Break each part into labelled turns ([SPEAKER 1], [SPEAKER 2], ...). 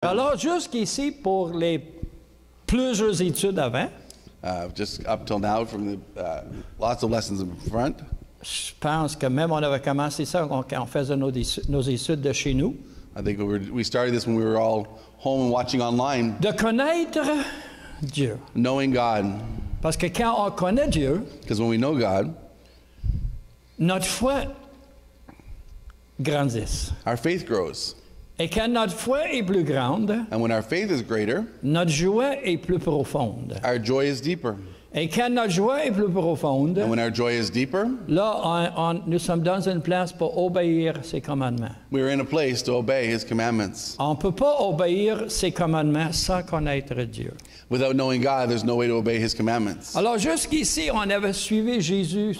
[SPEAKER 1] Alors, jusqu'ici, pour les plusieurs études avant,
[SPEAKER 2] just up till now, from the lots of lessons in front,
[SPEAKER 1] je pense que même on avait commencé ça quand on faisait nos études de chez nous,
[SPEAKER 2] I think we started this when we were all home and watching online,
[SPEAKER 1] de connaître Dieu.
[SPEAKER 2] knowing God.
[SPEAKER 1] Parce que quand on connaît Dieu,
[SPEAKER 2] Because when we know God,
[SPEAKER 1] notre foi grandit.
[SPEAKER 2] our faith grows.
[SPEAKER 1] Et quand notre foi est plus grande,
[SPEAKER 2] And when our faith is greater,
[SPEAKER 1] notre joie est plus profonde.
[SPEAKER 2] our joy is deeper.
[SPEAKER 1] Et quand notre joie est plus profonde,
[SPEAKER 2] And when our joy is deeper,
[SPEAKER 1] là, nous sommes dans une place pour obéir ses commandements.
[SPEAKER 2] we are in a place to obey His commandments.
[SPEAKER 1] On ne peut pas obéir ses commandements sans connaître Dieu.
[SPEAKER 2] Without knowing God, there's no way to obey His commandments.
[SPEAKER 1] Alors, jusqu'ici, on avait suivi Jésus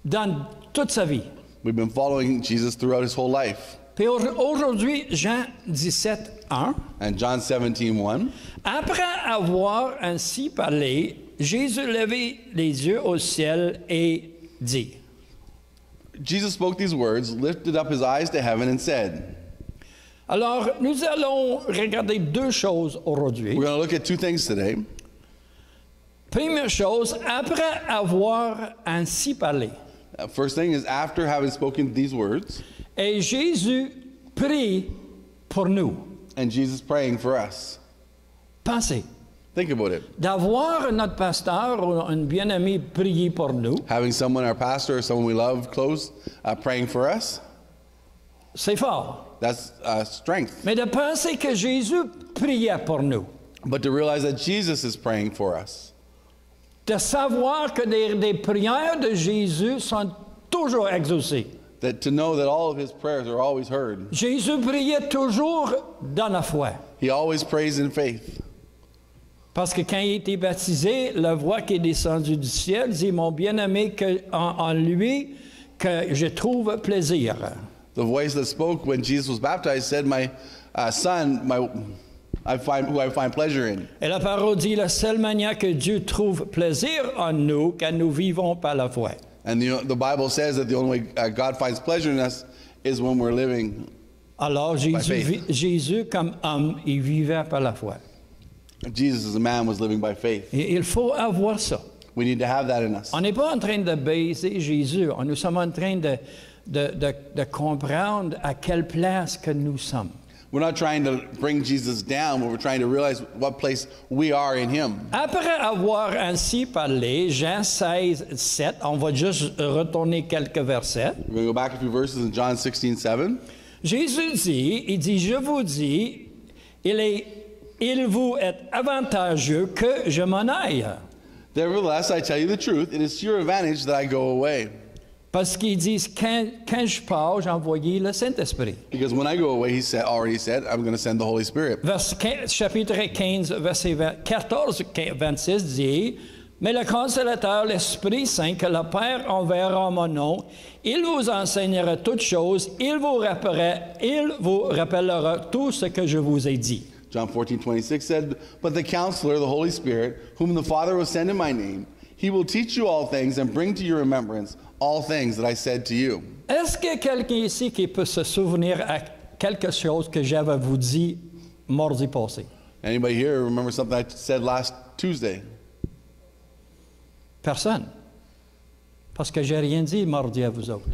[SPEAKER 1] dans toute sa vie.
[SPEAKER 2] We've been following Jesus throughout His whole life.
[SPEAKER 1] Puis aujourd'hui, Jean 17, 1.
[SPEAKER 2] And John 17:1,
[SPEAKER 1] Après avoir ainsi parlé, Jésus levait les yeux au ciel et dit.
[SPEAKER 2] Jesus spoke these words, lifted up His eyes to heaven, and said.
[SPEAKER 1] Alors, nous allons regarder deux choses aujourd'hui.
[SPEAKER 2] We're going to look at two things today.
[SPEAKER 1] Première chose, après avoir ainsi parlé.
[SPEAKER 2] First thing is, after having spoken these words,
[SPEAKER 1] Et Jésus prie pour nous.
[SPEAKER 2] and Jesus praying for us.
[SPEAKER 1] Pensez,
[SPEAKER 2] Think about it.
[SPEAKER 1] d'avoir notre pasteur ou un bien-aimé prier pour nous,
[SPEAKER 2] Having someone, our pastor or someone we love close, praying for us,
[SPEAKER 1] c'est fort.
[SPEAKER 2] that's strength.
[SPEAKER 1] Mais de penser que Jésus priait pour nous,
[SPEAKER 2] But to realize that Jesus is praying for us,
[SPEAKER 1] de savoir que des prières de Jésus sont toujours exaucées.
[SPEAKER 2] that to know that all of His prayers are always heard.
[SPEAKER 1] Jésus priait toujours dans la foi.
[SPEAKER 2] He always prays in faith.
[SPEAKER 1] Parce que quand il était baptisé, la voix qui est descendue du ciel dit, mon bien-aimé en lui que je trouve plaisir.
[SPEAKER 2] The voice that spoke when Jesus was baptized said, my son, who I find pleasure in.
[SPEAKER 1] Et la parole dit, la seule manière que Dieu trouve plaisir en nous, quand nous vivons par la foi.
[SPEAKER 2] And the Bible says that the only way God finds pleasure in us is when we're living.
[SPEAKER 1] Alors Jésus, comme homme, il vivait par la foi.
[SPEAKER 2] Jesus as a man was living by faith.
[SPEAKER 1] Et il faut avoir ça.
[SPEAKER 2] We need to have that in us.
[SPEAKER 1] On n'est pas en train de baiser Jésus, nous sommes en train de comprendre à quelle place que nous sommes.
[SPEAKER 2] We're not trying to bring Jesus down, but we're trying to realize what place we are in Him.
[SPEAKER 1] Après avoir ainsi parlé, Jean 16, 7, on va juste retourner quelques versets.
[SPEAKER 2] We're going to go back a few verses in John 16:7.
[SPEAKER 1] Jésus dit, je vous dis, il vous est avantageux que je m'en aille.
[SPEAKER 2] Nevertheless, I tell you the truth, it is to your advantage that I go away.
[SPEAKER 1] Parce qu'ils disent, quand je pars, j'ai envoyé le Saint-Esprit.
[SPEAKER 2] Because when I go away, He already said, I'm going to send the Holy Spirit.
[SPEAKER 1] Chapitre 15, verset 14, 26 dit, mais le Consolateur, l'Esprit Saint, que le Père enverra en mon nom, il vous enseignera toutes choses, il vous rappellera tout ce que je vous ai dit.
[SPEAKER 2] John 14:26 said, but the Counselor, the Holy Spirit, whom the Father will send in my name, He will teach you all things and bring to your remembrance all things that I said to you.
[SPEAKER 1] Est-ce qu'il y a quelqu'un ici qui peut se souvenir à quelque chose que j'avais vous dit mardi passé?
[SPEAKER 2] Anybody here remember something I said last Tuesday?
[SPEAKER 1] Personne. Parce que j'ai rien dit mardi à vous autres.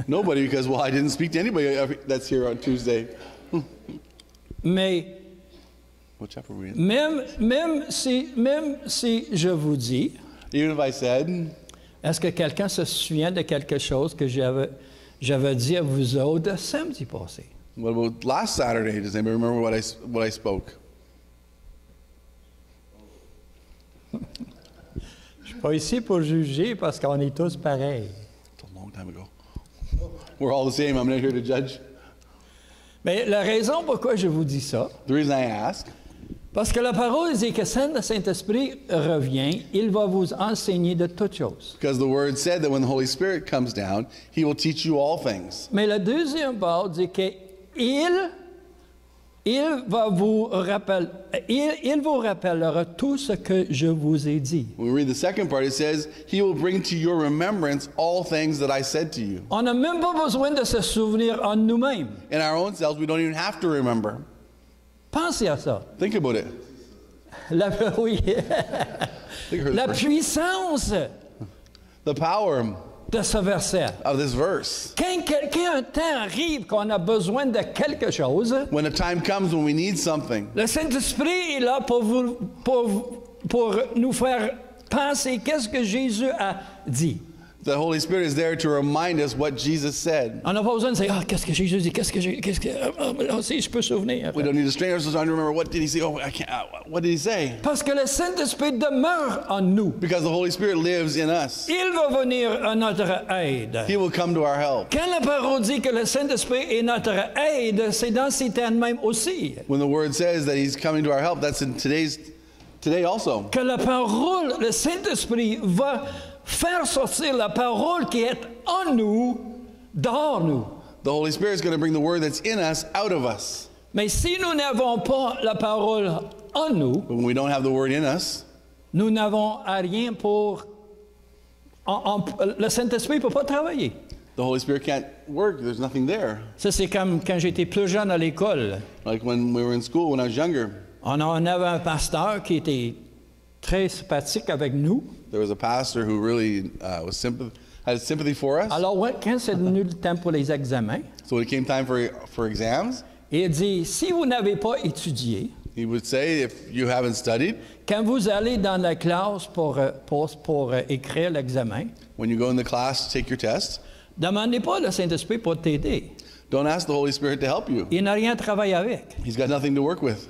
[SPEAKER 2] Nobody, because, well, I didn't speak to anybody that's here on Tuesday.
[SPEAKER 1] Mais
[SPEAKER 2] What chapter were we in?
[SPEAKER 1] même si je vous dis,
[SPEAKER 2] Even if I said,
[SPEAKER 1] est-ce que quelqu'un se souvient de quelque chose que j'avais dit à vous autres samedi passé?
[SPEAKER 2] what about last Saturday? Does anybody remember what I spoke?
[SPEAKER 1] Je suis pas ici pour juger parce qu'on est tous pareils.
[SPEAKER 2] It's a long time ago. We're all the same. I'm not here to judge.
[SPEAKER 1] Mais la raison pourquoi je vous dis ça,
[SPEAKER 2] The reason I ask,
[SPEAKER 1] parce que la parole dit que quand le Saint-Esprit revient, il va vous enseigner de toutes choses.
[SPEAKER 2] because the Word said that when the Holy Spirit comes down, He will teach you all things.
[SPEAKER 1] Mais la deuxième part dit qu'il il vous rappellera tout ce que je vous ai dit.
[SPEAKER 2] When we read the second part, it says, He will bring to your remembrance all things that I said to you.
[SPEAKER 1] On n'a même pas besoin de se souvenir en nous-mêmes.
[SPEAKER 2] In our own selves, we don't even have to remember.
[SPEAKER 1] Pensez à ça.
[SPEAKER 2] Think about it.
[SPEAKER 1] Oui.
[SPEAKER 2] Think of
[SPEAKER 1] La
[SPEAKER 2] this verse.
[SPEAKER 1] puissance
[SPEAKER 2] The power
[SPEAKER 1] de ce verset.
[SPEAKER 2] of this verse.
[SPEAKER 1] Quand un temps arrive qu'on a besoin de quelque chose,
[SPEAKER 2] When a time comes when we need something,
[SPEAKER 1] le Saint-Esprit est là pour nous faire penser qu'est-ce que Jésus a dit.
[SPEAKER 2] the Holy Spirit is there to remind us what Jesus said.
[SPEAKER 1] On n'a pas besoin de dire, qu'est-ce que Jésus dit, si je peux souvenir.
[SPEAKER 2] We don't need to strain ourselves trying to remember what did he say. Oh, I can't. What did he say?
[SPEAKER 1] Parce que le Saint-Esprit demeure en nous.
[SPEAKER 2] Because the Holy Spirit lives in us.
[SPEAKER 1] Il va venir à notre aide.
[SPEAKER 2] He will come to our help.
[SPEAKER 1] Quand la parole dit que le Saint-Esprit est notre aide, c'est dans ces termes même aussi.
[SPEAKER 2] When the Word says that He's coming to our help, that's in today also.
[SPEAKER 1] Que la parole, le Saint-Esprit va faire sortir la parole qui est en nous, dehors nous.
[SPEAKER 2] The Holy Spirit is going to bring the Word that's in us out of us.
[SPEAKER 1] Mais si nous n'avons pas la parole en nous,
[SPEAKER 2] But when we don't have the Word in us,
[SPEAKER 1] nous n'avons rien pour... le Saint-Esprit ne peut pas travailler.
[SPEAKER 2] the Holy Spirit can't work. There's nothing there.
[SPEAKER 1] Ça, c'est comme quand j'étais plus jeune à l'école.
[SPEAKER 2] Like when we were in school, when I was younger,
[SPEAKER 1] On avait un pasteur qui était très sympathique avec nous.
[SPEAKER 2] there was a pastor who really had sympathy for us.
[SPEAKER 1] Alors, quand c'est venu le temps pour les examens,
[SPEAKER 2] So when it came time for exams,
[SPEAKER 1] il dit, si vous n'avez pas étudié,
[SPEAKER 2] he would say, if you haven't studied,
[SPEAKER 1] quand vous allez dans la classe pour écrire l'examen,
[SPEAKER 2] when you go in the class to take your test,
[SPEAKER 1] demandez pas le Saint-Esprit pour t'aider.
[SPEAKER 2] don't ask the Holy Spirit to help you.
[SPEAKER 1] Il n'a rien à travailler avec.
[SPEAKER 2] He's got nothing to work with.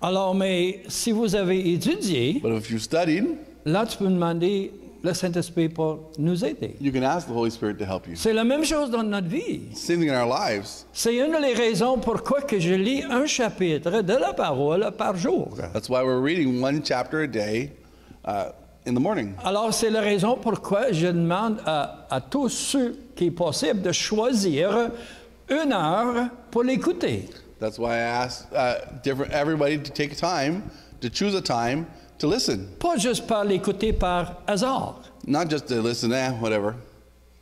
[SPEAKER 1] Alors, mais si vous avez étudié,
[SPEAKER 2] But if you've studied,
[SPEAKER 1] là, tu peux demander le Saint-Esprit pour nous aider.
[SPEAKER 2] you can ask the Holy Spirit to help you.
[SPEAKER 1] C'est la même chose dans notre vie.
[SPEAKER 2] Same thing in our lives.
[SPEAKER 1] C'est une des raisons pourquoi que je lis un chapitre de la parole par jour.
[SPEAKER 2] That's why we're reading one chapter a day in the morning.
[SPEAKER 1] Alors, c'est la raison pourquoi je demande à tous ceux qui est possible de choisir une heure pour l'écouter.
[SPEAKER 2] That's why I ask everybody to take time, to choose a time to listen.
[SPEAKER 1] Pas juste par l'écouter par hasard.
[SPEAKER 2] Not just to listen, whatever.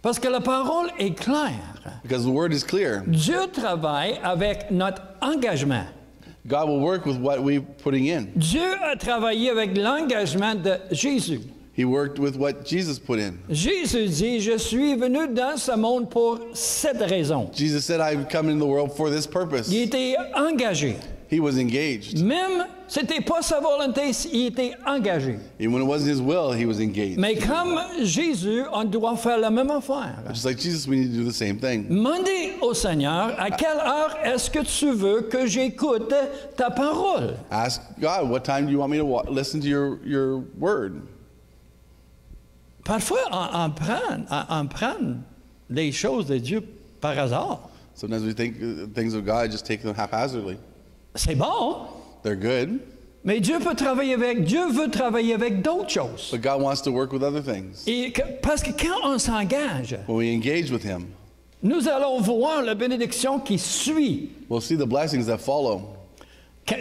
[SPEAKER 1] Parce que la parole est claire.
[SPEAKER 2] Because the word is clear.
[SPEAKER 1] Dieu travaille avec notre engagement.
[SPEAKER 2] God will work with what we're putting in.
[SPEAKER 1] Dieu a travaillé avec l'engagement de Jésus.
[SPEAKER 2] He worked with what Jesus put in.
[SPEAKER 1] Jésus dit, je suis venu dans ce monde pour cette raison.
[SPEAKER 2] Jesus said, I've come into the world for this purpose.
[SPEAKER 1] Il était engagé.
[SPEAKER 2] He was engaged.
[SPEAKER 1] Même, c'était pas sa volonté, il était engagé.
[SPEAKER 2] Even when it wasn't his will, he was engaged.
[SPEAKER 1] Mais comme Jésus, on doit faire la même affaire.
[SPEAKER 2] Just like Jesus, we need to do the same thing.
[SPEAKER 1] Demandez au Seigneur, à quelle heure est-ce que tu veux que j'écoute ta parole?
[SPEAKER 2] Ask God, what time do you want me to listen to your word?
[SPEAKER 1] Parfois, on prend les choses de Dieu par hasard.
[SPEAKER 2] Sometimes we think things of God, just take them haphazardly.
[SPEAKER 1] C'est bon,
[SPEAKER 2] They're good,
[SPEAKER 1] mais Dieu veut travailler avec d'autres choses.
[SPEAKER 2] but God wants to work with other things.
[SPEAKER 1] Parce que quand on s'engage,
[SPEAKER 2] When we engage with Him,
[SPEAKER 1] nous allons voir la bénédiction qui suit.
[SPEAKER 2] we'll see the blessings that follow.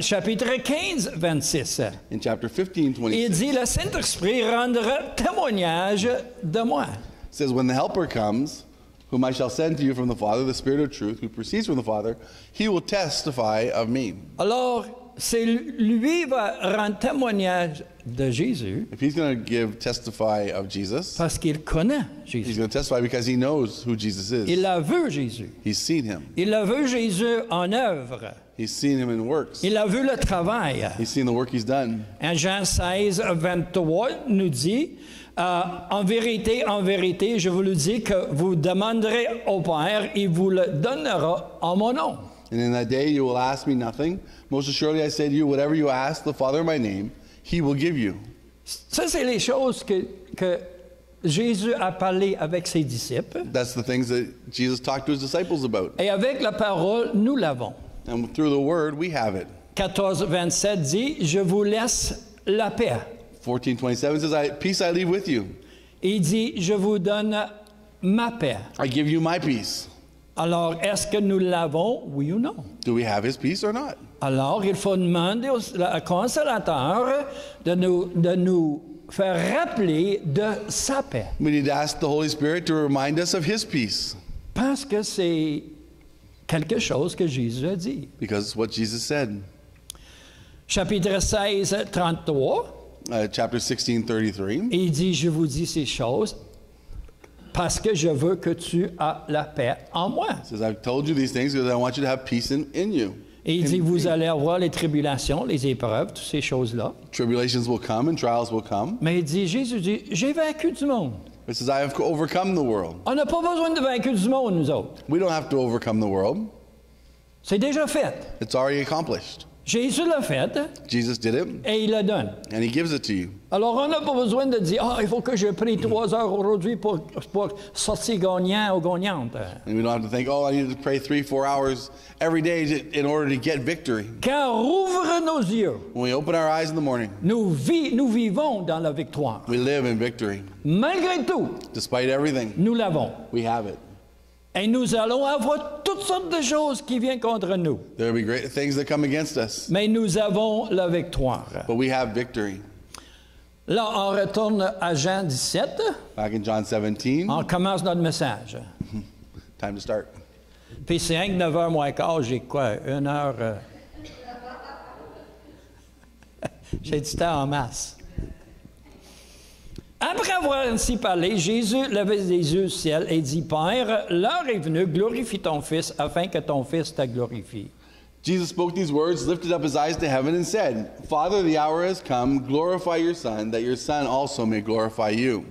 [SPEAKER 1] Chapitre 15, 26.
[SPEAKER 2] In chapter 15,
[SPEAKER 1] Il
[SPEAKER 2] 26,
[SPEAKER 1] dit, le Saint-Esprit rendra témoignage de moi.
[SPEAKER 2] it says, when the Helper comes, whom I shall send to you from the Father, the Spirit of truth, who proceeds from the Father, He will testify of me.
[SPEAKER 1] Alors, c'est lui va rendre témoignage de Jésus
[SPEAKER 2] If He's going to testify of Jesus,
[SPEAKER 1] parce qu'il connaît
[SPEAKER 2] He's
[SPEAKER 1] Jésus.
[SPEAKER 2] going to testify because He knows who Jesus is.
[SPEAKER 1] Il a vu Jésus.
[SPEAKER 2] He's seen Him.
[SPEAKER 1] Il a vu Jésus en œuvre.
[SPEAKER 2] He's seen Him in works.
[SPEAKER 1] Il a vu le travail.
[SPEAKER 2] He's seen the work He's done.
[SPEAKER 1] En Jean 16, 23 nous dit, en vérité, je vous le dis que vous demanderez au Père, il vous le donnera en mon nom.
[SPEAKER 2] And in that day you will ask me nothing. Most assuredly I say to you, whatever you ask the Father in my name, He will give you.
[SPEAKER 1] Ça, c'est les choses que Jésus a parlé avec ses disciples.
[SPEAKER 2] That's the things that Jesus talked to His disciples about.
[SPEAKER 1] Et avec la parole, nous l'avons.
[SPEAKER 2] And through the Word, we have it.
[SPEAKER 1] 14, 27 dit, je vous laisse la paix.
[SPEAKER 2] 14:27 says, peace I leave with you.
[SPEAKER 1] Il dit, je vous donne ma paix.
[SPEAKER 2] I give you my peace.
[SPEAKER 1] Alors, est-ce que nous l'avons, oui ou non?
[SPEAKER 2] Do we have his peace or not?
[SPEAKER 1] Alors, il faut demander au consolateur de nous faire rappeler de sa paix.
[SPEAKER 2] We need to ask the Holy Spirit to remind us of his peace.
[SPEAKER 1] Parce que c'est quelque chose que Jésus a dit.
[SPEAKER 2] Because it's what Jesus said.
[SPEAKER 1] Chapitre 16, 33,
[SPEAKER 2] Chapter 16:33.
[SPEAKER 1] il dit, je vous dis ces choses parce que je veux que tu aies la paix en moi.
[SPEAKER 2] Says, I've told you these things because I want you to have peace in you.
[SPEAKER 1] Et il dit, vous allez avoir les tribulations, les épreuves, toutes ces choses-là.
[SPEAKER 2] Tribulations will come and trials will come.
[SPEAKER 1] Mais il dit, Jésus dit, j'ai vaincu du monde.
[SPEAKER 2] It says, I have overcome the world.
[SPEAKER 1] On n'a pas besoin de vaincre du monde, nous autres.
[SPEAKER 2] We don't have to overcome the world.
[SPEAKER 1] C'est déjà fait.
[SPEAKER 2] It's already accomplished.
[SPEAKER 1] Jésus l'a fait
[SPEAKER 2] Jesus did it,
[SPEAKER 1] et il le donne.
[SPEAKER 2] and he gives it to you.
[SPEAKER 1] Alors, on n'a pas besoin de dire, il faut que je prie 3 heures aujourd'hui pour sortir gagnant ou gagnante.
[SPEAKER 2] And we don't have to think, I need to pray 3-4 hours every day in order to get victory.
[SPEAKER 1] Quand on rouvre nos yeux,
[SPEAKER 2] When we open our eyes in the morning,
[SPEAKER 1] nous vivons dans la victoire.
[SPEAKER 2] we live in victory.
[SPEAKER 1] Malgré tout,
[SPEAKER 2] Despite everything,
[SPEAKER 1] nous l'avons.
[SPEAKER 2] we have it.
[SPEAKER 1] Et nous allons avoir toutes sortes de choses qui viennent contre nous.
[SPEAKER 2] There will be great things that come against us,
[SPEAKER 1] Mais nous avons la victoire.
[SPEAKER 2] but we have victory.
[SPEAKER 1] Là, on retourne à Jean 17.
[SPEAKER 2] Back in John 17,
[SPEAKER 1] On commence notre message.
[SPEAKER 2] time to start.
[SPEAKER 1] Puis c'est 9h moins quart, j'ai quoi? 1 heure. J'ai du temps en masse. Après avoir ainsi parlé, Jésus levait les yeux au ciel et dit, Père, l'heure est venue, glorifie ton Fils, afin que ton Fils te glorifie.
[SPEAKER 2] Jesus spoke these words, lifted up his eyes to heaven, and said, Father, the hour has come. Glorify your Son, that your Son also may glorify you.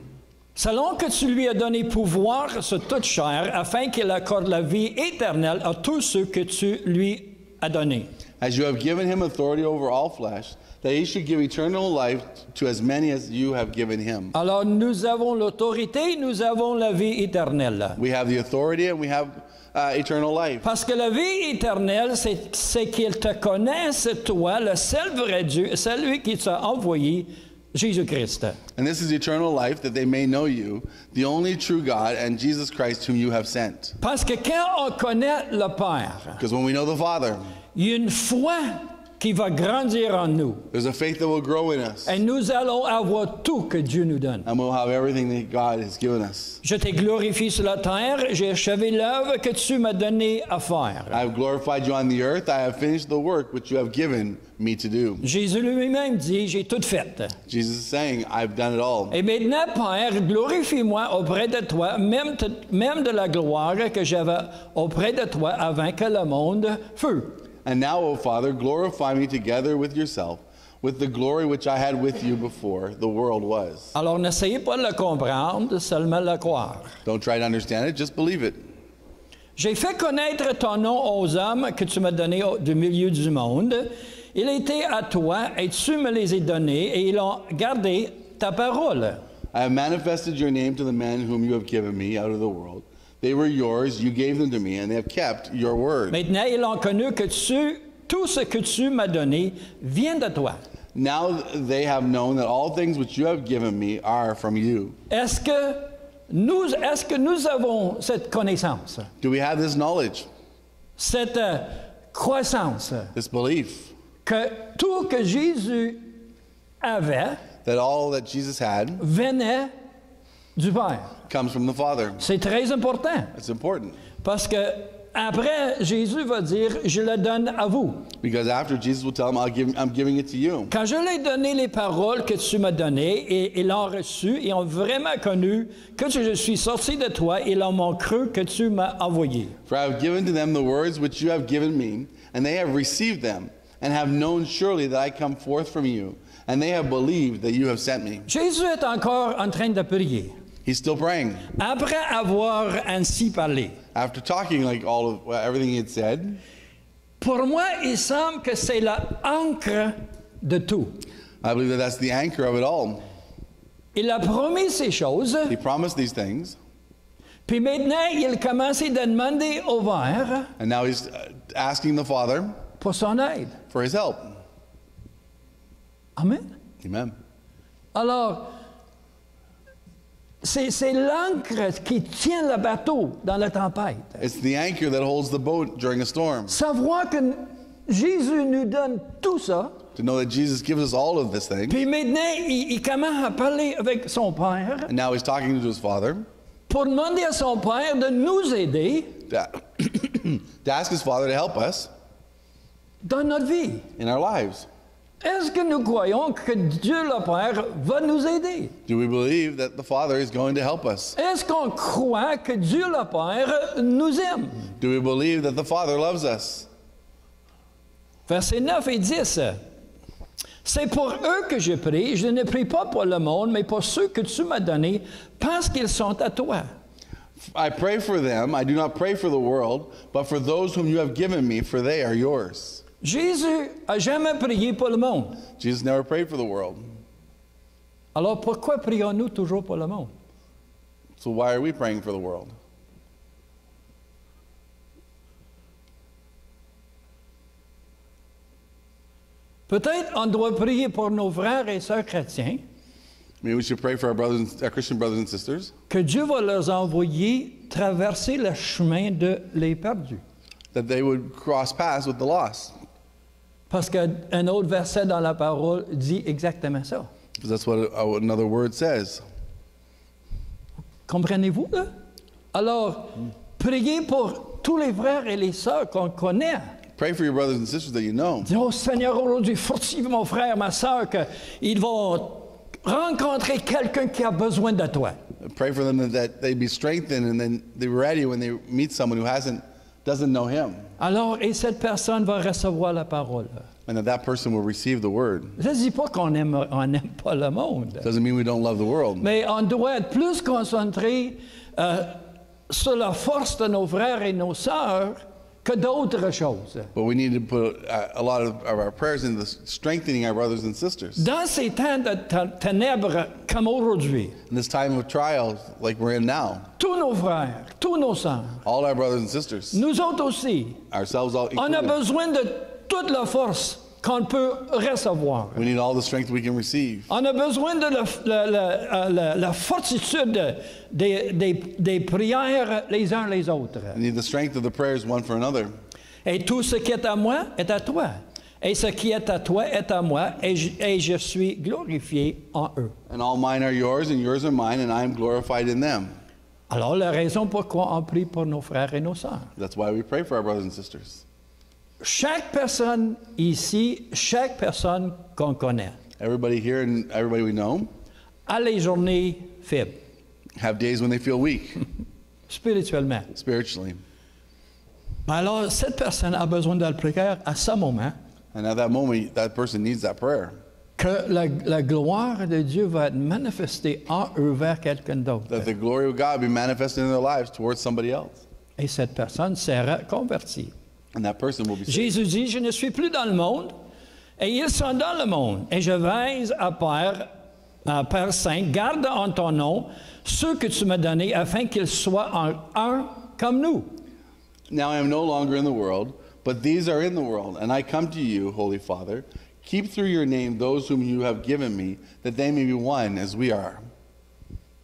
[SPEAKER 1] Selon que tu lui as donné pouvoir sur toute chair, afin qu'il accorde la vie éternelle à tous ceux que tu lui as donnés.
[SPEAKER 2] As you have given him authority over all flesh, that he should give eternal life to as many as you have given him.
[SPEAKER 1] Alors nous avons l'autorité, nous avons la vie éternelle.
[SPEAKER 2] We have the authority and we have eternal life.
[SPEAKER 1] Parce que la vie éternelle, c'est qu'il te connaisse, toi, le seul vrai Dieu, celui qui t'a envoyé, Jésus-Christ.
[SPEAKER 2] And this is eternal life, that they may know you, the only true God, and Jesus Christ whom you have sent.
[SPEAKER 1] Parce que quand on connaît le Père,
[SPEAKER 2] Because when we know the Father,
[SPEAKER 1] il y a une foi qui va grandir en nous.
[SPEAKER 2] there's a faith that will grow in us,
[SPEAKER 1] Et nous allons avoir tout que Dieu nous donne.
[SPEAKER 2] and we'll have everything that God has given us.
[SPEAKER 1] Je t'ai glorifié sur la terre, j'ai achevé l'œuvre que tu m'as donnée à faire.
[SPEAKER 2] I have glorified you on the earth. I have finished the work which you have given me to do.
[SPEAKER 1] Jésus lui-même dit, j'ai tout fait.
[SPEAKER 2] Jesus is saying, I've done it all.
[SPEAKER 1] Et maintenant, Père, glorifie-moi auprès de toi, même de la gloire que j'avais auprès de toi avant que le monde fût.
[SPEAKER 2] And now, O Father, glorify me together with yourself, with the glory which I had with you before the world was.
[SPEAKER 1] Alors, n'essayez pas de le comprendre, seulement le croire.
[SPEAKER 2] Don't try to understand it, just believe it.
[SPEAKER 1] J'ai fait connaître ton nom aux hommes que tu m'as donnés du milieu du monde. Il était à toi et tu me les as donnés et ils ont gardé ta parole.
[SPEAKER 2] I have manifested your name to the men whom you have given me out of the world. They were yours, you gave them to me, and they have kept your word.
[SPEAKER 1] Maintenant, ils ont connu que tout ce que tu m'as donné vient de toi.
[SPEAKER 2] Now they have known that all things which you have given me are from you.
[SPEAKER 1] Est-ce que nous avons cette connaissance,
[SPEAKER 2] Do we have this knowledge,
[SPEAKER 1] cette croissance,
[SPEAKER 2] this belief,
[SPEAKER 1] que tout que Jésus avait
[SPEAKER 2] that all that Jesus had
[SPEAKER 1] venait du Père?
[SPEAKER 2] comes from the Father?
[SPEAKER 1] C'est très important
[SPEAKER 2] It's important.
[SPEAKER 1] parce que après, Jésus va dire, je le donne à vous.
[SPEAKER 2] Because after Jesus will tell him, I'm giving it to you.
[SPEAKER 1] Quand je leur ai donné les paroles que tu m'as données, et ils l'ont reçu, et ont vraiment connu que je suis sorti de toi, ils m'ont cru que tu m'as envoyé.
[SPEAKER 2] For I have given to them the words which you have given me, and they have received them, and have known surely that I come forth from you, and they have believed that you have sent me.
[SPEAKER 1] Jésus est encore en train de prier.
[SPEAKER 2] He's still praying.
[SPEAKER 1] Après avoir ainsi parlé,
[SPEAKER 2] After talking like everything he had said,
[SPEAKER 1] pour moi, il semble que c'est l'ancre de tout.
[SPEAKER 2] I believe that that's the anchor of it all.
[SPEAKER 1] Il a promis ces choses,
[SPEAKER 2] He promised these things,
[SPEAKER 1] puis maintenant, il commence à demander au Père
[SPEAKER 2] and now he's asking the Father
[SPEAKER 1] pour son aide.
[SPEAKER 2] for his help.
[SPEAKER 1] Amen.
[SPEAKER 2] Amen.
[SPEAKER 1] Alors, c'est l'ancre qui tient le bateau dans la tempête.
[SPEAKER 2] It's the anchor that holds the boat during a storm.
[SPEAKER 1] Savoir que Jésus nous donne tout ça,
[SPEAKER 2] To know that Jesus gives us all of this thing.
[SPEAKER 1] puis maintenant, il commence à parler avec son Père
[SPEAKER 2] And now he's talking to his Father
[SPEAKER 1] pour demander à son Père de nous aider
[SPEAKER 2] to ask his Father to help us
[SPEAKER 1] dans notre vie.
[SPEAKER 2] in our lives.
[SPEAKER 1] Est-ce que nous croyons que Dieu le Père va nous aider?
[SPEAKER 2] Do we believe that the Father is going to help us?
[SPEAKER 1] Est-ce qu'on croit que Dieu le Père nous aime?
[SPEAKER 2] Do we believe that the Father loves us?
[SPEAKER 1] Versets 9 et 10. C'est pour eux que je prie. Je ne prie pas pour le monde, mais pour ceux que tu m'as donnés, parce qu'ils sont à toi.
[SPEAKER 2] I pray for them. I do not pray for the world, but for those whom you have given me, for they are yours.
[SPEAKER 1] Jésus a jamais prié pour le monde.
[SPEAKER 2] Jesus never prayed for the world.
[SPEAKER 1] Alors pourquoi prions-nous toujours pour le monde?
[SPEAKER 2] So why are we praying for the world?
[SPEAKER 1] Peut-être on doit prier pour nos frères et sœurs chrétiens,
[SPEAKER 2] Maybe we should pray for our Christian brothers and sisters,
[SPEAKER 1] que Dieu va leur envoyer traverser le chemin de les perdus.
[SPEAKER 2] that they would cross paths with the lost.
[SPEAKER 1] Parce qu'un autre verset dans la parole dit exactement ça.
[SPEAKER 2] Because that's what another word says.
[SPEAKER 1] Comprenez-vous, là? Alors, priez pour tous les frères et les sœurs qu'on connaît.
[SPEAKER 2] Pray for your brothers and sisters that you know.
[SPEAKER 1] Dis, oh Seigneur, aujourd'hui, fortifie mon frère, ma sœur, qu'ils vont rencontrer quelqu'un qui a besoin de toi.
[SPEAKER 2] Pray for them that they be strengthened and then they're ready when they meet someone who doesn't know him.
[SPEAKER 1] Alors, et cette personne va recevoir la parole.
[SPEAKER 2] And that person will receive the word.
[SPEAKER 1] Je ne dis pas qu'on n'aime pas le monde,
[SPEAKER 2] Doesn't mean we don't love the world.
[SPEAKER 1] mais on doit être plus concentré sur la force de nos frères et nos sœurs que d'autres choses.
[SPEAKER 2] But we need to put a lot of our prayers into strengthening our brothers and sisters.
[SPEAKER 1] Dans ces temps de ténèbres comme aujourd'hui,
[SPEAKER 2] In this time of trials like we're in now,
[SPEAKER 1] tous nos frères, tous nos sœurs,
[SPEAKER 2] all our brothers and sisters,
[SPEAKER 1] nous autres aussi,
[SPEAKER 2] ourselves all
[SPEAKER 1] on a
[SPEAKER 2] included,
[SPEAKER 1] besoin de toute la force qu'on peut recevoir.
[SPEAKER 2] we need all the strength we can receive.
[SPEAKER 1] On a besoin de la fortitude des prières les uns les autres.
[SPEAKER 2] We need the strength of the prayers one for another.
[SPEAKER 1] Et tout ce qui est à moi est à toi. Et ce qui est à toi est à moi, et je suis glorifié en eux.
[SPEAKER 2] And all mine are yours, and yours are mine, and I am glorified in them.
[SPEAKER 1] Alors, la raison pourquoi on prie pour nos frères et nos sœurs.
[SPEAKER 2] That's why we pray for our brothers and sisters.
[SPEAKER 1] Chaque personne ici, chaque personne qu'on connaît,
[SPEAKER 2] Everybody here and everybody we know
[SPEAKER 1] a les journées faibles,
[SPEAKER 2] have days when they feel weak
[SPEAKER 1] spirituellement.
[SPEAKER 2] spiritually.
[SPEAKER 1] Alors, cette personne a besoin de la prière à ce moment,
[SPEAKER 2] And at that moment, that person needs that prayer.
[SPEAKER 1] que la gloire de Dieu va être manifestée en eux vers quelqu'un d'autre.
[SPEAKER 2] That the glory of God be manifested in their lives towards somebody else.
[SPEAKER 1] Et cette personne sera convertie.
[SPEAKER 2] And that person will be saved.
[SPEAKER 1] Jésus dit, je ne suis plus dans le monde, et ils sont dans le monde. Et je vais à Père Saint, garde en ton nom ceux que tu m'as donnés, afin qu'ils soient un comme nous.
[SPEAKER 2] Now I am no longer in the world, but these are in the world. And I come to you, Holy Father. Keep through your name those whom you have given me, that they may be one as we are.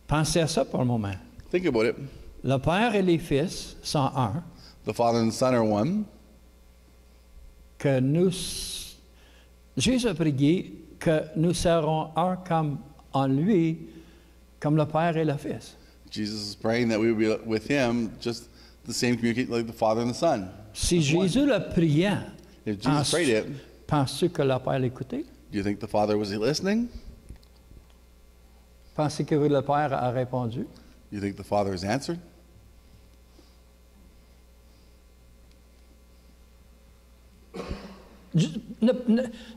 [SPEAKER 1] Pensez à ça pour un moment.
[SPEAKER 2] Think about it.
[SPEAKER 1] Le Père et les Fils sont un.
[SPEAKER 2] The Father and the Son are one.
[SPEAKER 1] Que Jésus a prié que nous serons un comme en lui, comme le Père et le Fils.
[SPEAKER 2] Jesus is praying that we will be with him, just the same communicate like the Father and the Son.
[SPEAKER 1] Si Jésus le priait,
[SPEAKER 2] If Jesus prayed it,
[SPEAKER 1] penses-tu que le Père l'écoutait?
[SPEAKER 2] do you think the Father was listening?
[SPEAKER 1] Pensez que le Père a répondu?
[SPEAKER 2] Do you think the Father has answered?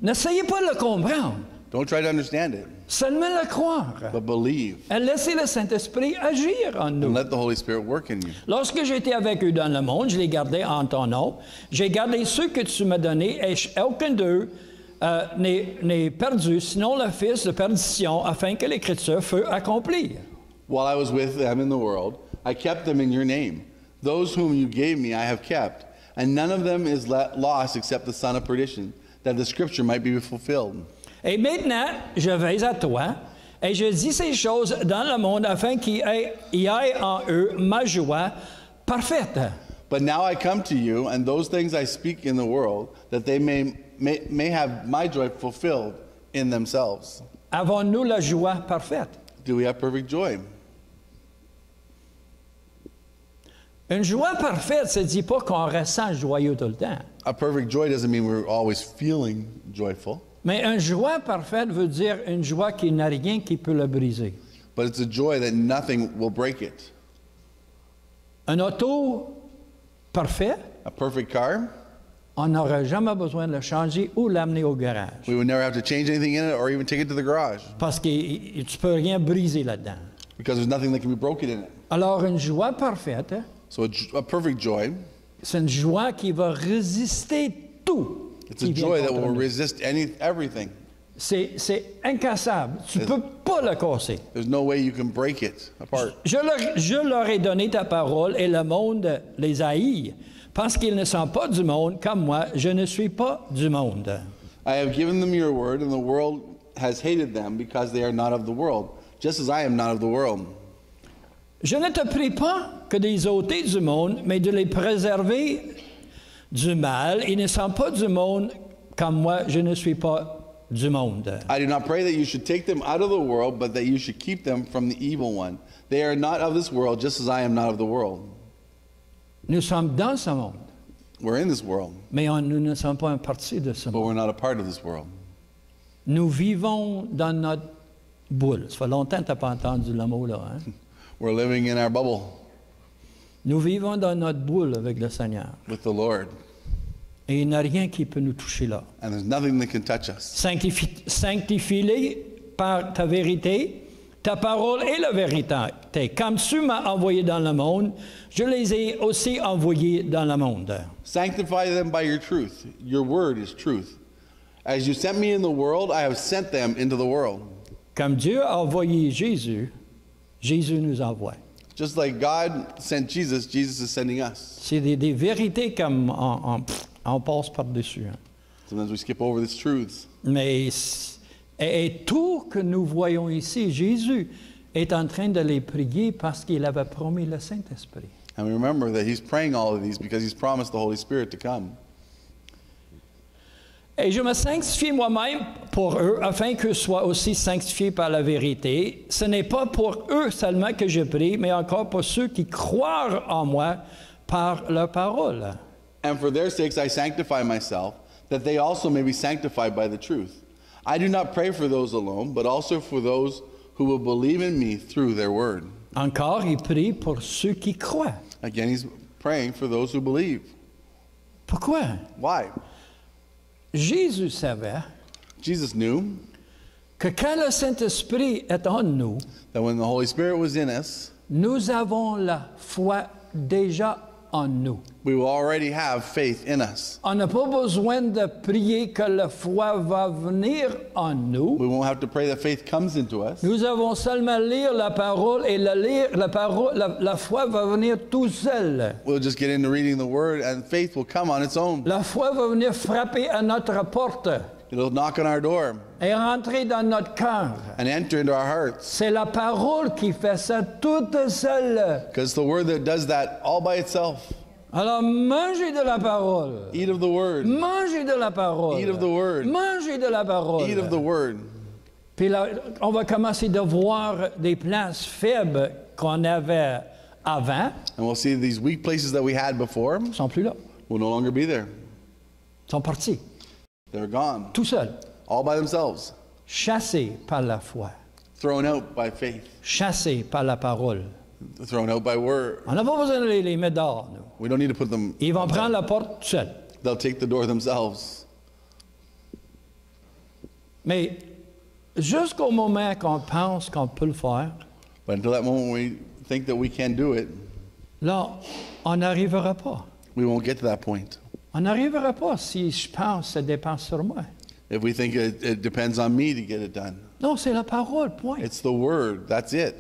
[SPEAKER 1] N'essayez pas de le comprendre,
[SPEAKER 2] Don't try to understand it,
[SPEAKER 1] seulement le croire.
[SPEAKER 2] but believe.
[SPEAKER 1] Et laissez le Saint-Esprit agir en
[SPEAKER 2] And
[SPEAKER 1] nous.
[SPEAKER 2] let the Holy Spirit work in you.
[SPEAKER 1] Lorsque j'étais avec eux dans le monde, je les gardais en ton nom. J'ai gardé ceux que tu m'as donnés, et aucun d'eux n'est perdu, sinon le fils de perdition, afin que l'Écriture fût accomplie.
[SPEAKER 2] While I was with them in the world, I kept them in your name. Those whom you gave me I have kept, and none of them is lost except the son of perdition, that the scripture might be fulfilled.
[SPEAKER 1] Et maintenant, je vais à toi, Et je dis ces choses dans le monde afin qu'il y ait en eux ma joie parfaite.
[SPEAKER 2] But now I come to you, and those things I speak in the world, that they may have my joy fulfilled in themselves.
[SPEAKER 1] Avons-nous la joie parfaite?
[SPEAKER 2] Do we have perfect joy?
[SPEAKER 1] Une joie parfaite, ça ne dit pas qu'on ressent joyeux tout le temps.
[SPEAKER 2] A perfect joy doesn't mean we're always feeling joyful,
[SPEAKER 1] Mais une joie parfaite veut dire une joie qui n'a rien qui peut la briser.
[SPEAKER 2] but it's a joy that nothing will break it.
[SPEAKER 1] Un auto parfait,
[SPEAKER 2] A perfect car,
[SPEAKER 1] on n'aurait jamais besoin de le changer ou l'amener au garage.
[SPEAKER 2] we would never have to change anything in it or even take it to the garage
[SPEAKER 1] Parce que tu ne peux rien briser là-dedans.
[SPEAKER 2] because there's nothing that can be broken in it.
[SPEAKER 1] Alors, une joie parfaite,
[SPEAKER 2] So a perfect joy,
[SPEAKER 1] c'est une joie qui va résister tout.
[SPEAKER 2] it's a
[SPEAKER 1] qui vient
[SPEAKER 2] joy that
[SPEAKER 1] contre
[SPEAKER 2] will
[SPEAKER 1] nous.
[SPEAKER 2] resist everything.
[SPEAKER 1] C'est incassable. Tu ne peux pas le casser.
[SPEAKER 2] There's no way you can break it apart.
[SPEAKER 1] Je leur ai donné ta parole et le monde les haït. Parce qu'ils ne sont pas du monde, comme moi, je ne suis pas du monde.
[SPEAKER 2] I have given them your word, and the world has hated them because they are not of the world, just as I am not of the world.
[SPEAKER 1] Je ne te prie pas que des ôter du monde, mais de les préserver du mal. Ils ne sont pas du monde, comme moi, je ne suis pas du monde.
[SPEAKER 2] I do not pray that you should take them out of the world, but that you should keep them from the evil one. They are not of this world, just as I am not of the world.
[SPEAKER 1] Nous sommes dans ce monde,
[SPEAKER 2] We're in this world,
[SPEAKER 1] mais nous ne sommes pas une partie de ce
[SPEAKER 2] but
[SPEAKER 1] monde.
[SPEAKER 2] we're not a part of this world.
[SPEAKER 1] Nous vivons dans notre boule. Ça fait longtemps que tu n'as pas entendu le mot-là. Hein?
[SPEAKER 2] We're living in our bubble
[SPEAKER 1] Nous vivons dans notre boule avec le Seigneur.
[SPEAKER 2] with the Lord,
[SPEAKER 1] Et il n'y a rien qui peut nous toucher là.
[SPEAKER 2] and there's nothing that can touch us.
[SPEAKER 1] Sanctifie-les par ta vérité. Ta parole est la vérité. Comme tu m'as envoyé dans le monde, je les ai aussi envoyés dans le monde.
[SPEAKER 2] Sanctify them by your truth. Your word is truth. As you sent me in the world, I have sent them into the world.
[SPEAKER 1] Comme Dieu a envoyé Jésus, Jésus nous envoie.
[SPEAKER 2] Just like God sent Jesus, Jesus is sending us.
[SPEAKER 1] C'est des vérités comme on passe par-dessus. Hein.
[SPEAKER 2] Sometimes we skip over these truths.
[SPEAKER 1] Mais et tout que nous voyons ici, Jésus est en train de les prier parce qu'il avait promis le Saint-Esprit.
[SPEAKER 2] And we remember that he's praying all of these because he's promised the Holy Spirit to come.
[SPEAKER 1] Et je me sanctifie moi-même pour eux, afin qu'eux soient aussi sanctifiés par la vérité. Ce n'est pas pour eux seulement que je prie, mais encore pour ceux qui croient en moi par leur parole.
[SPEAKER 2] And for their sakes I sanctify myself, that they also may be sanctified by the truth. I do not pray for those alone, but also for those who will believe in me through their word.
[SPEAKER 1] Encore, il prie pour ceux qui croient.
[SPEAKER 2] Again, he's praying for those who believe.
[SPEAKER 1] Pourquoi?
[SPEAKER 2] Why?
[SPEAKER 1] Jésus savait
[SPEAKER 2] Jesus knew
[SPEAKER 1] que quand le Saint-Esprit est en nous,
[SPEAKER 2] that when the Holy Spirit was in us,
[SPEAKER 1] nous avons la foi déjà en nous.
[SPEAKER 2] we will already have faith in us.
[SPEAKER 1] On n'a pas besoin de prier que la foi va venir en nous.
[SPEAKER 2] We won't have to pray that faith comes into us.
[SPEAKER 1] Nous avons seulement lire la parole et la foi va venir tout seul.
[SPEAKER 2] We'll just get into reading the word and faith will come on its own.
[SPEAKER 1] La foi va venir frapper à notre porte
[SPEAKER 2] It'll knock on our door
[SPEAKER 1] et rentrer dans notre cœur.
[SPEAKER 2] and enter into our hearts.
[SPEAKER 1] C'est la parole qui fait ça toute seule.
[SPEAKER 2] Because it's the word that does that all by itself.
[SPEAKER 1] Alors mangez de la parole.
[SPEAKER 2] Eat of the word.
[SPEAKER 1] Mangez de la parole.
[SPEAKER 2] Eat of the word.
[SPEAKER 1] Mangez de la parole.
[SPEAKER 2] Eat of the word.
[SPEAKER 1] Puis là, on va commencer de voir des places faibles qu'on avait avant.
[SPEAKER 2] And we'll see these weak places that we had before
[SPEAKER 1] Ils ne sont plus là.
[SPEAKER 2] will no longer be there.
[SPEAKER 1] Ils sont partis.
[SPEAKER 2] They're gone.
[SPEAKER 1] Tout seuls.
[SPEAKER 2] All by themselves.
[SPEAKER 1] Chassés par la foi.
[SPEAKER 2] Thrown out by faith.
[SPEAKER 1] Chassés par la parole.
[SPEAKER 2] Thrown out by word.
[SPEAKER 1] On n'a pas besoin de les mettre dehors, nous.
[SPEAKER 2] We don't need to put them.
[SPEAKER 1] Ils vont prendre la porte tout seuls.
[SPEAKER 2] They'll take the door themselves.
[SPEAKER 1] Mais jusqu'au moment qu'on pense qu'on peut le faire,
[SPEAKER 2] But until that moment we think that we can do it,
[SPEAKER 1] là, on n'arrivera pas.
[SPEAKER 2] we won't get to that point.
[SPEAKER 1] On n'arrivera pas si je pense que ça dépend sur moi.
[SPEAKER 2] If we think it depends on me to get it done.
[SPEAKER 1] Non, c'est la parole, point.
[SPEAKER 2] It's the word. That's it.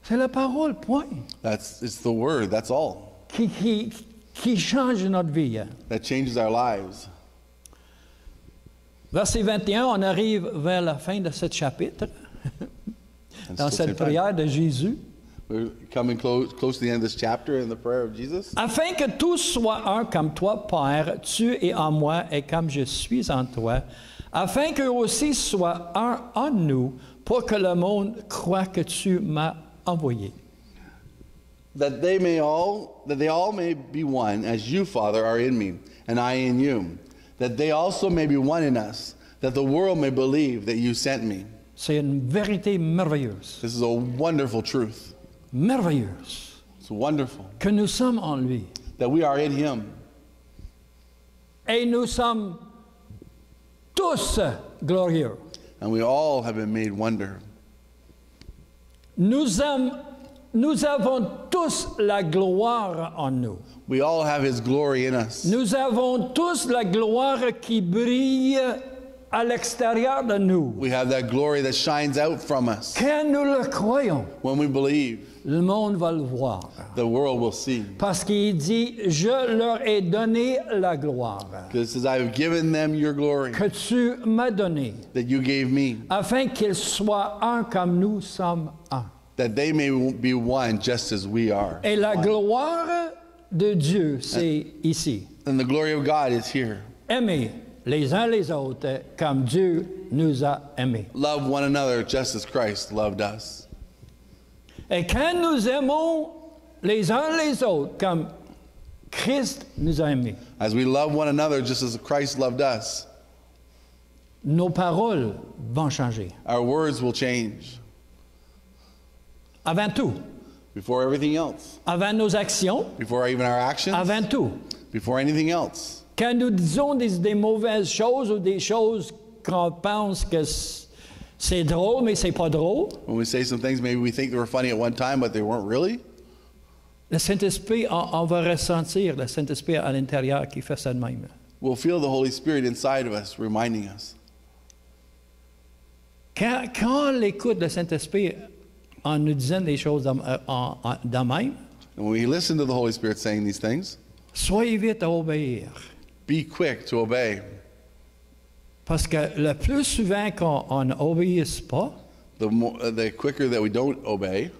[SPEAKER 1] C'est la parole, point.
[SPEAKER 2] It's the word. That's all.
[SPEAKER 1] Qui change notre vie.
[SPEAKER 2] That changes our lives.
[SPEAKER 1] Verset 21, on arrive vers la fin de ce chapitre.
[SPEAKER 2] And
[SPEAKER 1] dans
[SPEAKER 2] still
[SPEAKER 1] cette
[SPEAKER 2] same time.
[SPEAKER 1] prière de Jésus,
[SPEAKER 2] We're coming close to the end of this chapter in the prayer of Jesus.
[SPEAKER 1] afin que tous soient un comme toi, Père, tu es en moi et comme je suis en toi, afin qu'eux aussi soient un en nous, pour que le monde croie que tu m'as envoyé.
[SPEAKER 2] That they all may be one, as you, Father, are in me, and I in you. That they also may be one in us, that the world may believe that you sent me.
[SPEAKER 1] C'est une vérité merveilleuse,
[SPEAKER 2] This is a wonderful truth.
[SPEAKER 1] merveilleuse,
[SPEAKER 2] It's wonderful
[SPEAKER 1] que nous sommes en lui.
[SPEAKER 2] that we are in him.
[SPEAKER 1] Et nous sommes tous glorieux.
[SPEAKER 2] And we all have been made wonder.
[SPEAKER 1] Nous avons tous la gloire en nous.
[SPEAKER 2] We all have his glory in us.
[SPEAKER 1] Nous avons tous la gloire qui brille à l'extérieur de nous.
[SPEAKER 2] We have that glory that shines out from us.
[SPEAKER 1] Quand nous le croyons,
[SPEAKER 2] When we believe,
[SPEAKER 1] le monde va le voir.
[SPEAKER 2] the world will see.
[SPEAKER 1] Parce qu'il dit, je leur ai donné la gloire
[SPEAKER 2] Because it says, I have given them your glory
[SPEAKER 1] que tu m'as donnée,
[SPEAKER 2] that you gave me,
[SPEAKER 1] afin qu'ils soient un comme nous sommes un.
[SPEAKER 2] that they may be one just as we are.
[SPEAKER 1] Et la
[SPEAKER 2] one.
[SPEAKER 1] gloire de Dieu, c'est ici.
[SPEAKER 2] And the glory of God is here.
[SPEAKER 1] Aimer les uns les autres comme Dieu nous a aimés.
[SPEAKER 2] Love one another just as Christ loved us.
[SPEAKER 1] Et quand nous aimons les uns les autres comme Christ nous a aimés,
[SPEAKER 2] As we love one another just as Christ loved us,
[SPEAKER 1] nos paroles vont changer.
[SPEAKER 2] our words will change.
[SPEAKER 1] Avant tout,
[SPEAKER 2] Before everything else,
[SPEAKER 1] avant nos actions,
[SPEAKER 2] before even our actions,
[SPEAKER 1] avant tout.
[SPEAKER 2] before anything else.
[SPEAKER 1] Quand nous disons des mauvaises choses ou des choses qu'on pense que c'est drôle, mais c'est pas drôle,
[SPEAKER 2] When we say some things, maybe we think they were funny at one time, but they weren't really.
[SPEAKER 1] le Saint-Esprit, on va ressentir le Saint-Esprit à l'intérieur qui fait ça de même.
[SPEAKER 2] We'll feel the Holy Spirit inside of us reminding us.
[SPEAKER 1] Quand on écoute le Saint-Esprit en nous disant des choses de même,
[SPEAKER 2] And when we listen to the Holy Spirit saying these things,
[SPEAKER 1] soyez vite à obéir.
[SPEAKER 2] be quick to obey.
[SPEAKER 1] Parce que le plus souvent qu'on n'obéisse pas,
[SPEAKER 2] The quicker that we don't obey,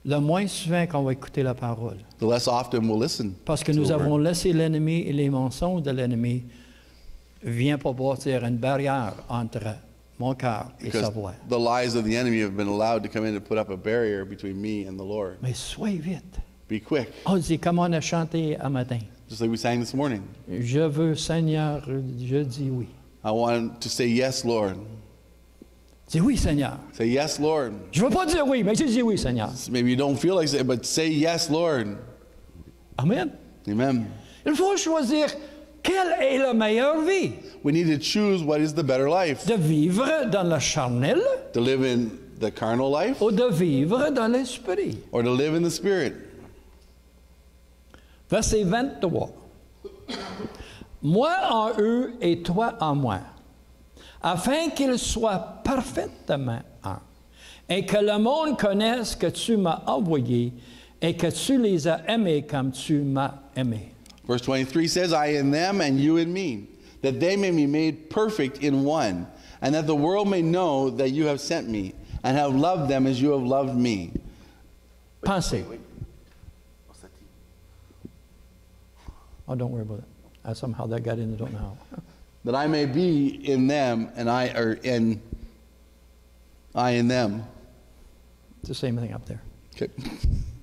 [SPEAKER 1] le moins souvent qu'on va écouter la parole.
[SPEAKER 2] the less often we'll listen.
[SPEAKER 1] Parce que
[SPEAKER 2] to
[SPEAKER 1] nous
[SPEAKER 2] the word.
[SPEAKER 1] avons laissé l'ennemi et les mensonges de l'ennemi vient pour bâtir une barrière entre mon cœur et sa
[SPEAKER 2] Because
[SPEAKER 1] voix.
[SPEAKER 2] the lies of the enemy have been allowed to come in to put up a barrier between me and the Lord.
[SPEAKER 1] Mais soyez vite.
[SPEAKER 2] Be quick,
[SPEAKER 1] On dit, comme on a chanté un matin,
[SPEAKER 2] just like we sang this morning.
[SPEAKER 1] je veux, Seigneur, je dis oui.
[SPEAKER 2] I want to say yes, Lord.
[SPEAKER 1] Dis oui, Seigneur.
[SPEAKER 2] Say yes, Lord.
[SPEAKER 1] Je ne veux pas dire oui, mais je dis oui, Seigneur.
[SPEAKER 2] Maybe you don't feel like saying, but say yes, Lord.
[SPEAKER 1] Amen.
[SPEAKER 2] Amen.
[SPEAKER 1] Il faut choisir quelle est la meilleure vie.
[SPEAKER 2] We need to choose what is the better life.
[SPEAKER 1] De vivre dans le charnel
[SPEAKER 2] To live in the carnal life
[SPEAKER 1] ou de vivre dans l'esprit.
[SPEAKER 2] or to live in the spirit.
[SPEAKER 1] Verset 23. Moi en eux et toi en moi, afin qu'ils soient parfaitement un, et que le monde connaisse que tu m'as envoyé et que tu les as aimés comme tu m'as aimé.
[SPEAKER 2] Verse 23 says, I in them and you in me, that they may be made perfect in one, and that the world may know that you have sent me, and have loved them as you have loved me.
[SPEAKER 1] Pensez. Oh, don't worry about it. Somehow that got in, I don't know how.
[SPEAKER 2] That I may be in them, and I in them.
[SPEAKER 1] It's the same thing up there.
[SPEAKER 2] Okay.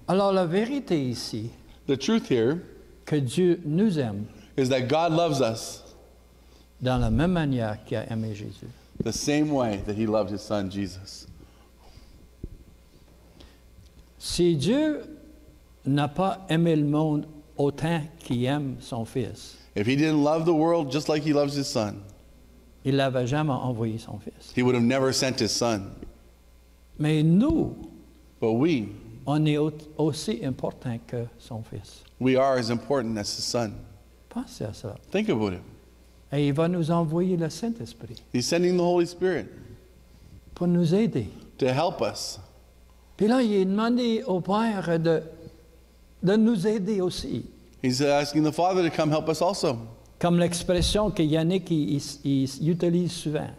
[SPEAKER 1] Alors la vérité ici,
[SPEAKER 2] The truth here
[SPEAKER 1] que Dieu nous aime
[SPEAKER 2] is that God loves us
[SPEAKER 1] dans la même manière qu'il a aimé Jésus.
[SPEAKER 2] the same way that he loved his son Jesus.
[SPEAKER 1] Si Dieu n'a pas aimé le monde autant qu'il aime son Fils,
[SPEAKER 2] If he didn't love the world just like he loves his son,
[SPEAKER 1] il n'avait jamais envoyé son Fils.
[SPEAKER 2] he would have never sent his son.
[SPEAKER 1] Mais nous,
[SPEAKER 2] But we
[SPEAKER 1] aussi importants que son Fils.
[SPEAKER 2] are as important as his son.
[SPEAKER 1] Pensez à ça.
[SPEAKER 2] Think about it.
[SPEAKER 1] Et il va nous envoyer le Saint-Esprit
[SPEAKER 2] He's sending the Holy Spirit
[SPEAKER 1] pour nous aider.
[SPEAKER 2] to help us.
[SPEAKER 1] Puis là, il est demandé au Père de nous aider aussi.
[SPEAKER 2] He's asking the Father to come help us also.
[SPEAKER 1] Comme l'expression que Yannick il utilise souvent.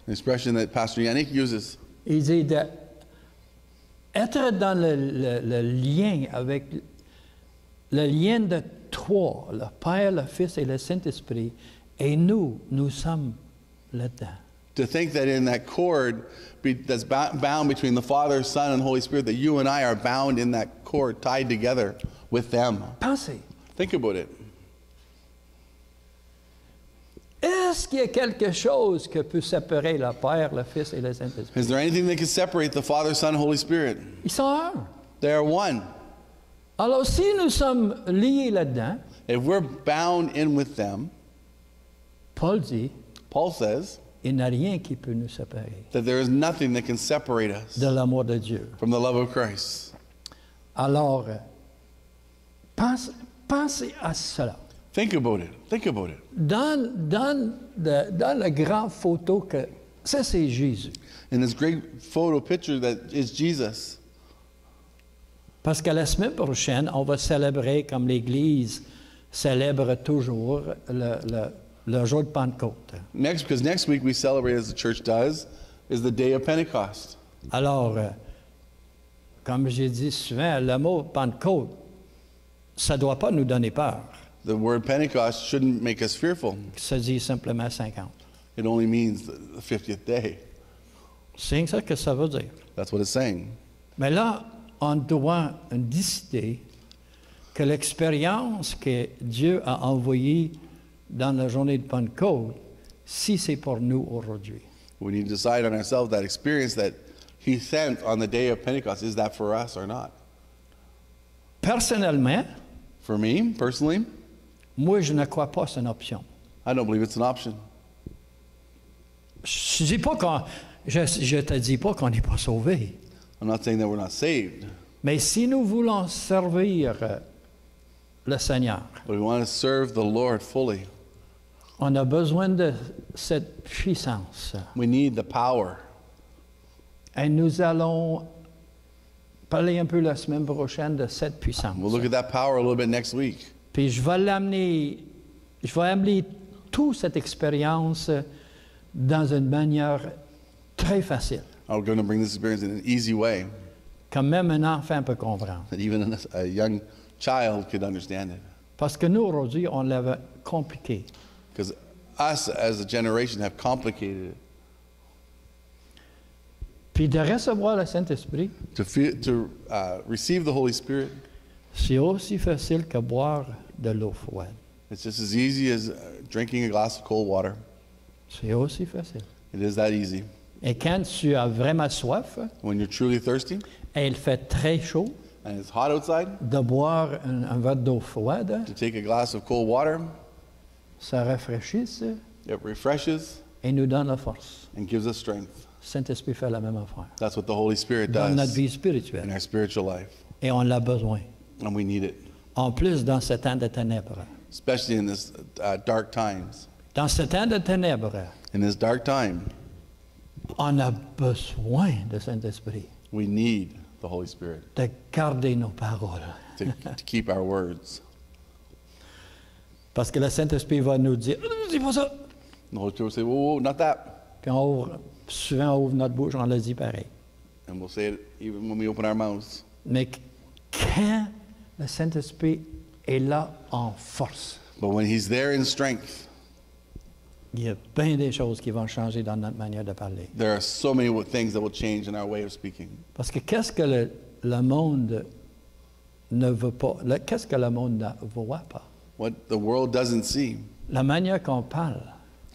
[SPEAKER 2] An expression that Pastor Yannick uses.
[SPEAKER 1] Il dit d'être dans le lien avec le lien de trois, le Père, le Fils et le Saint-Esprit, et nous sommes là-dedans.
[SPEAKER 2] To think that in that cord that's bound between the Father, Son, and Holy Spirit, that you and I are bound in that cord, tied together with them.
[SPEAKER 1] Pensez.
[SPEAKER 2] Think about it.
[SPEAKER 1] Est-ce qu'il y a quelque chose qui peut séparer le Père, le Fils et le Saint-Esprit?
[SPEAKER 2] Is there anything that can separate the Father, Son, and Holy Spirit?
[SPEAKER 1] Ils sont un.
[SPEAKER 2] They are one.
[SPEAKER 1] Alors, si nous sommes liés là-dedans,
[SPEAKER 2] If we're bound in with them,
[SPEAKER 1] Paul dit,
[SPEAKER 2] Paul says
[SPEAKER 1] il n'y a rien qui peut nous séparer
[SPEAKER 2] that there is nothing that can separate us
[SPEAKER 1] de l'amour de Dieu.
[SPEAKER 2] from the love of Christ.
[SPEAKER 1] Alors, pensez à cela.
[SPEAKER 2] Think about it. Think about it.
[SPEAKER 1] Dans la grande photo que ça, c'est Jésus.
[SPEAKER 2] In this great photo picture that is Jesus.
[SPEAKER 1] Parce que la semaine prochaine, on va célébrer comme l'Église célèbre toujours le jour de Pentecôte.
[SPEAKER 2] Because next week we celebrate, as the church does, is the day of Pentecost.
[SPEAKER 1] Alors, comme j'ai dit souvent, le mot Pentecôte, ça ne doit pas nous donner peur.
[SPEAKER 2] The word Pentecost shouldn't make us fearful.
[SPEAKER 1] Ça dit simplement 50.
[SPEAKER 2] It only means the 50th day.
[SPEAKER 1] C'est ça que ça veut dire.
[SPEAKER 2] That's what it's saying.
[SPEAKER 1] Mais là, on doit décider que l'expérience que Dieu a envoyée dans la journée de Pentecôte, si c'est pour nous aujourd'hui.
[SPEAKER 2] We need to decide on ourselves that experience that He sent on the day of Pentecost, is that for us or not?
[SPEAKER 1] Personnellement,
[SPEAKER 2] For me, personally,
[SPEAKER 1] moi, je ne crois pas que c'est une option.
[SPEAKER 2] I don't believe it's an option.
[SPEAKER 1] Je te dis pas qu'on n'est pas sauvé.
[SPEAKER 2] I'm not saying that we're not saved,
[SPEAKER 1] Mais si nous voulons servir le Seigneur,
[SPEAKER 2] but we want to serve the Lord fully.
[SPEAKER 1] on a besoin de cette puissance.
[SPEAKER 2] We need the power.
[SPEAKER 1] Et nous allons parler un peu la semaine prochaine de cette puissance.
[SPEAKER 2] We'll look at that power a little bit next week.
[SPEAKER 1] Puis je vais amener toute cette expérience dans une manière très facile,
[SPEAKER 2] I'm going to bring this experience in an easy way
[SPEAKER 1] que même un enfant peut comprendre.
[SPEAKER 2] that even a young child could understand it.
[SPEAKER 1] Parce que nous, aujourd'hui, on l'avait compliqué.
[SPEAKER 2] Because us as a generation have complicated it.
[SPEAKER 1] Puis de recevoir le Saint-Esprit,
[SPEAKER 2] To receive the Holy Spirit,
[SPEAKER 1] c'est aussi facile que boire de l'eau froide.
[SPEAKER 2] it's just as easy as drinking a glass of cold water.
[SPEAKER 1] C'est aussi facile.
[SPEAKER 2] It is that easy.
[SPEAKER 1] Et quand tu as vraiment soif,
[SPEAKER 2] When you're truly thirsty
[SPEAKER 1] et il fait très chaud,
[SPEAKER 2] and it's hot outside,
[SPEAKER 1] de boire un verre d'eau froide,
[SPEAKER 2] to take a glass of cold water,
[SPEAKER 1] ça rafraîchit
[SPEAKER 2] it refreshes
[SPEAKER 1] et nous donne la force.
[SPEAKER 2] and gives us strength.
[SPEAKER 1] Saint-Esprit fait la même affaire
[SPEAKER 2] That's what the Holy Spirit
[SPEAKER 1] dans notre
[SPEAKER 2] does
[SPEAKER 1] vie
[SPEAKER 2] in
[SPEAKER 1] spirituelle.
[SPEAKER 2] our spiritual life,
[SPEAKER 1] Et on l'a besoin.
[SPEAKER 2] and we need it,
[SPEAKER 1] En plus, dans ce temps de ténèbres.
[SPEAKER 2] especially in this dark times.
[SPEAKER 1] Dans ce temps de ténèbres,
[SPEAKER 2] In this dark time,
[SPEAKER 1] on a besoin de Saint-Esprit,
[SPEAKER 2] we need the Holy Spirit
[SPEAKER 1] de garder nos paroles.
[SPEAKER 2] to keep our words.
[SPEAKER 1] Parce que le Saint-Esprit va nous dire, dis pas ça.
[SPEAKER 2] The Holy Spirit will say, whoa, not that.
[SPEAKER 1] Puis souvent on ouvre notre bouche, on le dit pareil.
[SPEAKER 2] And we'll say it even when we open our mouths.
[SPEAKER 1] Mais quand le Saint-Esprit est là en force,
[SPEAKER 2] But when He's there in strength,
[SPEAKER 1] il y a bien des choses qui vont changer dans notre manière de parler.
[SPEAKER 2] there are so many things that will change in our way of speaking.
[SPEAKER 1] Parce que qu'est-ce que le monde ne veut pas? Qu'est-ce que le monde ne voit pas?
[SPEAKER 2] What the world doesn't see,
[SPEAKER 1] La manière qu'on parle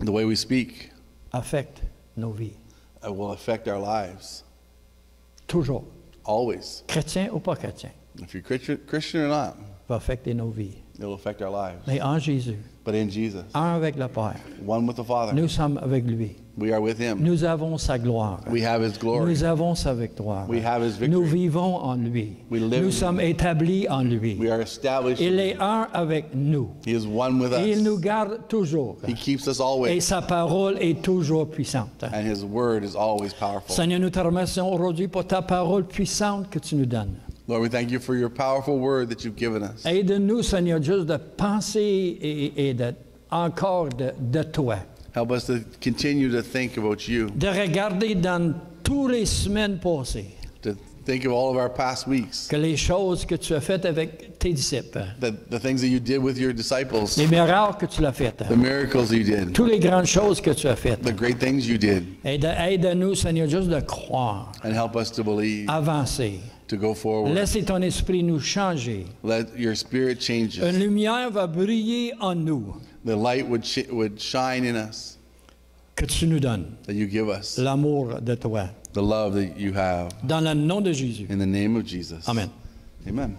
[SPEAKER 2] the way we speak,
[SPEAKER 1] affecte nos vies.
[SPEAKER 2] will affect our lives.
[SPEAKER 1] Toujours.
[SPEAKER 2] Always.
[SPEAKER 1] Chrétien ou pas chrétien,
[SPEAKER 2] If you're Christian or not,
[SPEAKER 1] va affecter nos vies.
[SPEAKER 2] it'll affect our lives.
[SPEAKER 1] Mais en Jésus,
[SPEAKER 2] But in Jesus,
[SPEAKER 1] un avec le Père,
[SPEAKER 2] one with the Father,
[SPEAKER 1] nous sommes avec lui.
[SPEAKER 2] we are with Him.
[SPEAKER 1] Nous avons sa gloire.
[SPEAKER 2] We have His glory.
[SPEAKER 1] Nous avons sa victoire.
[SPEAKER 2] We have His
[SPEAKER 1] Nous
[SPEAKER 2] victory.
[SPEAKER 1] vivons en lui.
[SPEAKER 2] We live
[SPEAKER 1] Nous
[SPEAKER 2] in
[SPEAKER 1] sommes établis en lui.
[SPEAKER 2] We are established.
[SPEAKER 1] Il est un avec nous.
[SPEAKER 2] He is one with
[SPEAKER 1] Et il nous
[SPEAKER 2] us.
[SPEAKER 1] garde toujours.
[SPEAKER 2] He keeps us
[SPEAKER 1] Et
[SPEAKER 2] always.
[SPEAKER 1] sa parole est toujours puissante.
[SPEAKER 2] And His word is always powerful.
[SPEAKER 1] Seigneur, nous te remercions aujourd'hui pour ta parole puissante que tu nous donnes.
[SPEAKER 2] Lord, we thank you for your powerful word that you've given us.
[SPEAKER 1] Aide-nous, Seigneur, juste de penser et encore de toi.
[SPEAKER 2] Help us to continue to think about you,
[SPEAKER 1] De regarder dans toutes les semaines passées,
[SPEAKER 2] to think of all of our past weeks,
[SPEAKER 1] que les choses que tu as faites avec tes disciples,
[SPEAKER 2] the things that you did with your disciples,
[SPEAKER 1] les miracles que tu l'as fait,
[SPEAKER 2] the miracles you did,
[SPEAKER 1] toutes les grandes choses que tu as faites.
[SPEAKER 2] the great things you did,
[SPEAKER 1] Aide-nous, Seigneur, juste de croire,
[SPEAKER 2] and help us to believe,
[SPEAKER 1] avancer.
[SPEAKER 2] to go forward.
[SPEAKER 1] Laissez ton esprit nous changer.
[SPEAKER 2] Let your spirit change
[SPEAKER 1] Une
[SPEAKER 2] us.
[SPEAKER 1] lumière va briller en nous
[SPEAKER 2] The light would shine in us,
[SPEAKER 1] que tu nous donnes.
[SPEAKER 2] that you give us,
[SPEAKER 1] L'amour de toi.
[SPEAKER 2] the love that you have.
[SPEAKER 1] Dans le nom de Jésus.
[SPEAKER 2] In the name of Jesus.
[SPEAKER 1] Amen.
[SPEAKER 2] Amen.